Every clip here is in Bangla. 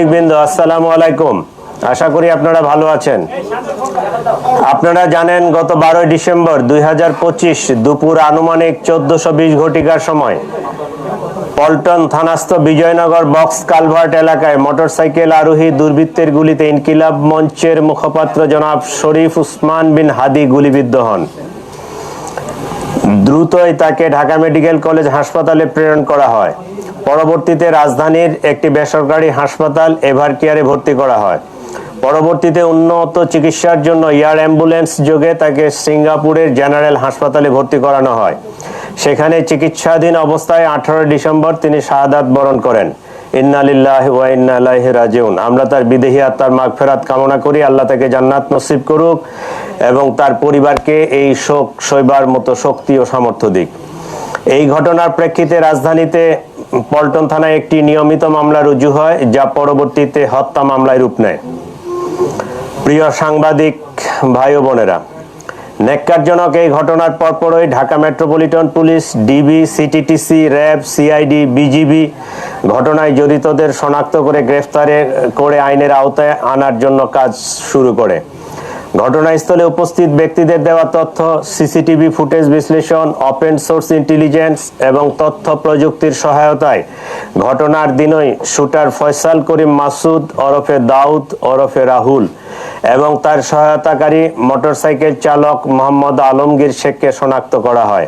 বৃন্দ আসসালামু আলাইকুম। আশা করি আপনারা ভালো আছেন। আপনারা জানেন গত 12 ডিসেম্বর 2025 দুপুর আনুমানিক 14:20 ঘটিকার সময় পল্টন থানাস্থ বিজয়নগর বক্স কালভার্ট এলাকায় মোটরসাইকেল আরোহী দুর্বৃত্তের গুলিতে ইনকিলাব মঞ্চের মুখপাত্র জনাব শরীফ উসমান বিন হাদি গুলিবিদ্ধ হন। দ্রুতই তাকে ঢাকা মেডিকেল কলেজ হাসপাতালে প্রেরণ করা হয়। পরবর্তীতে রাজধানীর একটি বেসরকারি হাসপাতাল এভার কেয়ারে ভর্তি করা হয়। পরবর্তীতে উন্নত চিকিৎসার জন্য এয়ার অ্যাম্বুলেন্স যোগে তাকে সিঙ্গাপুরের জেনারেল হাসপাতালে ভর্তি করানো হয়। সেখানে চিকিৎসাধীন অবস্থায় 18 ডিসেম্বর তিনি শাহাদাত বরণ করেন। ইন্না লিল্লাহি ওয়া ইন্না ইলাইহি রাজিউন। আমরা তার বিদেহী আত্মার মাগফিরাত কামনা করি, আল্লাহ তাকে জান্নাত নসিব করুক এবং তার পরিবারকে এই শোক সইবার মতো শক্তি ও সামর্থ্য দিক। এই ঘটনার প্রেক্ষিতে রাজধানীতে পল্টন থানায় একটি নিয়মিত মামলা রুজু হয়, যা পরবর্তীতে হত্যা মামলায় রূপ নেয়। প্রিয় সাংবাদিক ভাই ও বোনেরা, ন্যাক্কারজনক এই ঘটনার পরপরই Dhaka metropolitan police, DB, CTTC, RAB, CID, BGB ঘটনায় জড়িতদের শনাক্ত করে গ্রেফতার করে আইনের আওতায় আনার জন্য কাজ শুরু করে। ঘটনাস্থলে উপস্থিত ব্যক্তিদের দেওয়া তথ্য, সিসিটিভি ফুটেজ বিশ্লেষণ, ওপেন সোর্স ইন্টেলিজেন্স এবং তথ্য প্রযুক্তির সহায়তায় ঘটনার দিনই শুটার ফয়সাল করিম মাসুদ ওরফে দাউদ ওরফে রাহুল এবং তার সহায়তাকারী মোটরসাইকেল চালক মোহাম্মদ আলমগীর শেখকে শনাক্ত করা হয়।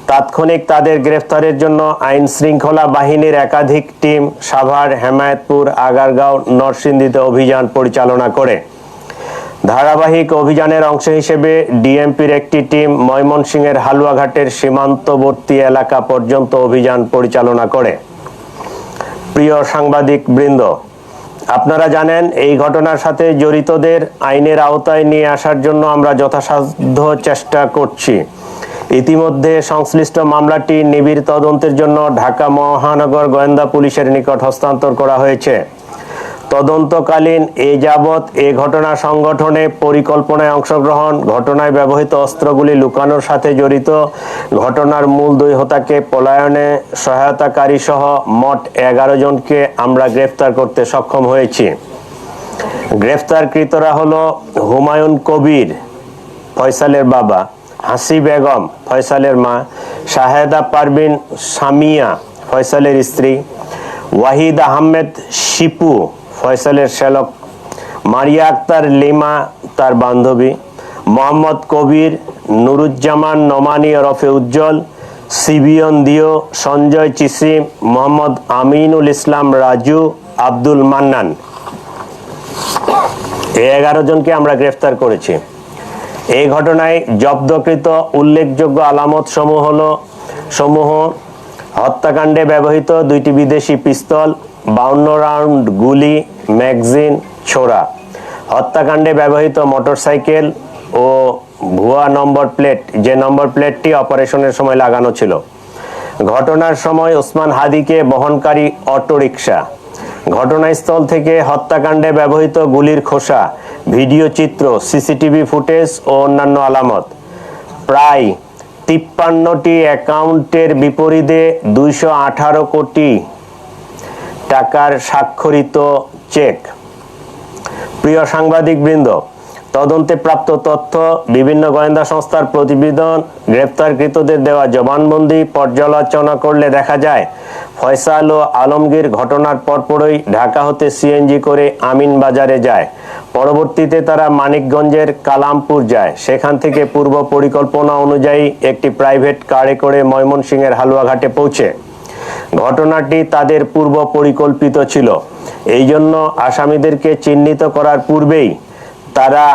তাৎক্ষণিক তাদের গ্রেফতারের জন্য আইন শৃঙ্খলা বাহিনীর একাধিক টিম সাভার, হেমায়েতপুর, আগারগাঁও, নরসিংদীতে অভিযান পরিচালনা করে। ধারাবাহিক অভিযানের অংশ হিসেবে ডিএমপির একটি টিম ময়মনসিংহের হালুয়াঘাটের সীমান্তবর্তী এলাকা পর্যন্ত অভিযান পরিচালনা করে। প্রিয় সাংবাদিক বৃন্দ, আপনারা জানেন এই ঘটনার সাথে জড়িতদের আইনের আওতায় নিয়ে আসার জন্য আমরা যথাসাধ্য চেষ্টা করছি। ইতিমধ্যে সংশ্লিষ্ট মামলাটি নিবিড় তদন্তের জন্য ঢাকা মহানগর গোয়েন্দা পুলিশের নিকট হস্তান্তর করা হয়েছে। তদন্তকালীন এ যাবৎ এ ঘটনা সংগঠনে পরিকল্পনায় অংশগ্রহণ, ঘটনায় ব্যবহৃত অস্ত্রগুলি লুকানোর সাথে জড়িত, ঘটনার মূল দুই হোতাকে পলায়নে সহায়তাকারী সহ মোট 11 জনকে আমরা গ্রেফতার করতে সক্ষম হয়েছি। গ্রেফতারকৃতরা হলো হুমায়ুন কবির, ফয়সালের বাবা; হাসি বেগম, ফয়সালের মা; শাহেদা পারভিন সামিয়া, ফয়সালের স্ত্রী; ওয়াহিদ আহমেদ শিপু, ফয়সালের শ্যালক; মারিয়া আক্তার লিমা, তার বান্ধবী; মোহাম্মদ কবির, নুরুজ্জামান নোমানী ওরফে উজ্জ্বল, সিবিয়ন দিও, সঞ্জয় চিসিম, মোহাম্মদ আমিনুল ইসলাম রাজু, আব্দুল মান্নান। এই 11 জনকে আমরা গ্রেফতার করেছি। এই ঘটনায় জব্দকৃত উল্লেখযোগ্য আলামত সমূহ হত্যাকাণ্ডে ব্যবহৃত 2টি বিদেশি পিস্তল, 52 রাউন্ড গুলি, ম্যাগজিন, ছোরা; হত্যাকাণ্ডে ব্যবহৃত মোটরসাইকেল ও ভুয়া নম্বর প্লেট, যে নম্বর প্লেটটি অপারেশনের সময় লাগানো ছিল; ঘটনার সময় ওসমান হাদিকে বহনকারী অটোরিকশা; ঘটনাস্থল থেকে হত্যাকাণ্ডে ব্যবহৃত গুলির খোসা, ভিডিও চিত্র, সিসিটিভি ফুটেজ ও অন্যান্য আলামত; প্রায় 53টি অ্যাকাউন্টের বিপরীতে 218 কোটি টাকার স্বাক্ষরিত চেক। প্রিয় সাংবাদিক বৃন্দ, তদন্তে প্রাপ্ত তথ্য, বিভিন্ন গোয়েন্দা সংস্থার প্রতিবেদন, গ্রেপ্তারকৃতদের দেওয়া জবানবন্দি পর্যালোচনা করলে দেখা যায় ফয়সাল ও আলমগীর ঘটনার পরপরই ঢাকা হতে সিএনজি করে আমিনবাজারে যায়। পরবর্তীতে তারা মানিকগঞ্জের কালামপুর যায়। সেখান থেকে পূর্ব পরিকল্পনা অনুযায়ী একটি প্রাইভেট কারে করে ময়মনসিংহের হালুয়াঘাটে পৌঁছে। ঘটনাটি তাদের পূর্ব পরিকল্পিত ছিল। এই জন্য আসামিদেরকে চিহ্নিত করার পূর্বেই তারা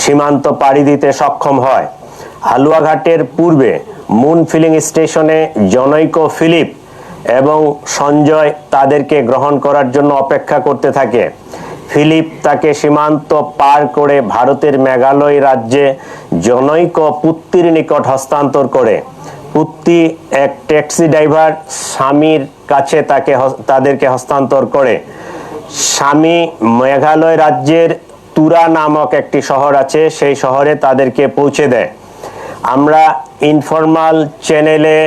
সীমান্ত পাড়ি দিতে সক্ষম হয়। হালুয়াঘাটের পূর্বে মুন ফিলিং স্টেশনে জনৈক ফিলিপ এবং সঞ্জয় তাদেরকে গ্রহণ করার জন্য অপেক্ষা করতে থাকে। ফিলিপ তাকে সীমান্ত পার করে ভারতের মেঘালয় রাজ্যে জনৈক পুত্তির নিকট হস্তান্তর করে। পুত্তি এক ট্যাক্সি ড্রাইভার স্বামীর কাছে তাদেরকে হস্তান্তর করে। স্বামী মেঘালয় রাজ্যের তুরা নামক একটি শহর আছে, সেই শহরে তাদেরকে পৌঁছে দেয়। আমরা ইনফরমাল চ্যানেলে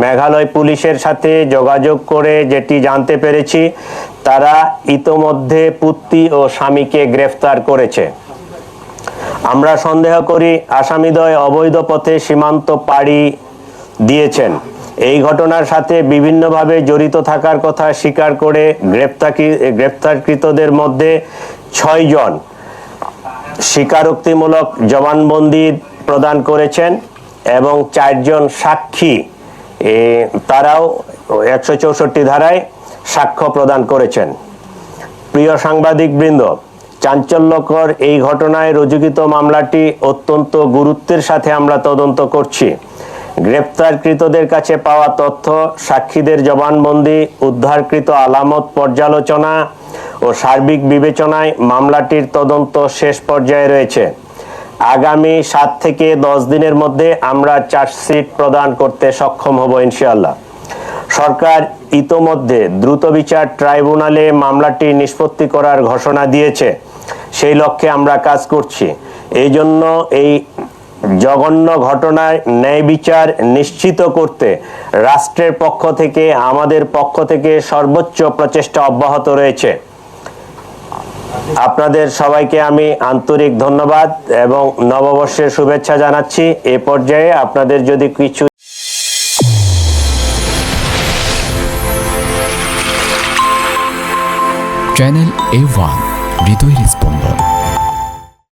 মেঘালয় পুলিশের সাথে যোগাযোগ করে যেটি জানতে পেরেছি, তারা ইতোমধ্যে পুত্রী ও স্বামীকে গ্রেফতার করেছে। আমরা সন্দেহ করি আসামিদ্বয় অবৈধ পথে সীমান্ত পাড়ি দিয়েছেন। এই ঘটনার সাথে বিভিন্নভাবে জড়িত থাকার কথা স্বীকার করে গ্রেপ্তারকৃতদের মধ্যে 6 জন স্বীকারোক্তিমূলক জবানবন্দি প্রদান করেছেন এবং 4 জন সাক্ষী তারাও 164 ধারায় সাক্ষ্য প্রদান করেছেন। প্রিয় সাংবাদিকবৃন্দ, চাঞ্চল্যকর এই ঘটনায় রুজুকৃত মামলাটি অত্যন্ত গুরুত্বের সাথে আমরা তদন্ত করছি। গ্রেপ্তারকৃতদের কাছে পাওয়া তথ্য, সাক্ষীদের জবানবন্দি, উদ্ধারকৃত আলামত পর্যালোচনা ও সার্বিক বিবেচনায় মামলাটির তদন্ত শেষ পর্যায়ে রয়েছে। আগামী 7 থেকে 10 দিনের মধ্যে আমরা চার্জশিট প্রদান করতে সক্ষম হব ইনশাআল্লাহ। সরকার ইতোমধ্যে দ্রুত বিচার ট্রাইব্যুনালে মামলাটি নিষ্পত্তি করার ঘোষণা দিয়েছে। সেই লক্ষ্যে আমরা কাজ করছি। এই জন্য এই জঘন্য ঘটনার ন্যায় বিচার নিশ্চিত করতে রাষ্ট্রের পক্ষ থেকে, আমাদের পক্ষ থেকে সর্বোচ্চ প্রচেষ্টা অব্যাহত রয়েছে। আপনাদের সবাইকে আমি আন্তরিক ধন্যবাদ এবং নববর্ষের শুভেচ্ছা জানাচ্ছি। এ পর্যায়ে আপনাদের যদি কিছু চ্যানেল A1 হৃদয় রেসপন্স।